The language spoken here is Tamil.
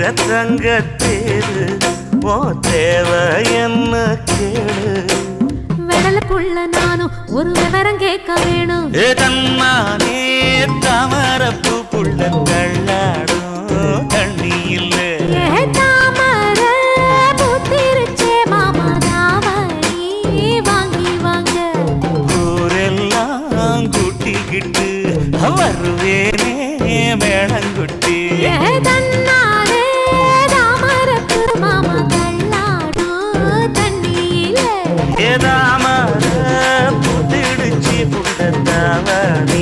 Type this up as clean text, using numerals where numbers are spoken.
தங்கத்தேரு ஓ தேவை என்ன கேளு வெடலுக்குள்ள நானும் ஒரு விவரம் கேட்க வேணும் தன்னானே தாமரப்பூ புள்ள தள்ளாடும் தண்ணி இல்லை தாமர பூத்திருச்சே மாமா தாவணி வாங்கி வாங்க ஊரெல்லாம் கூட்டிக்கிட்டு வருவேனே மேளங்குட்டி தன்னாலே தாமரப்பு மாமா தள்ளாடும் தண்ணியில தாமர புத்திடுச்சி புள்ள தாவணி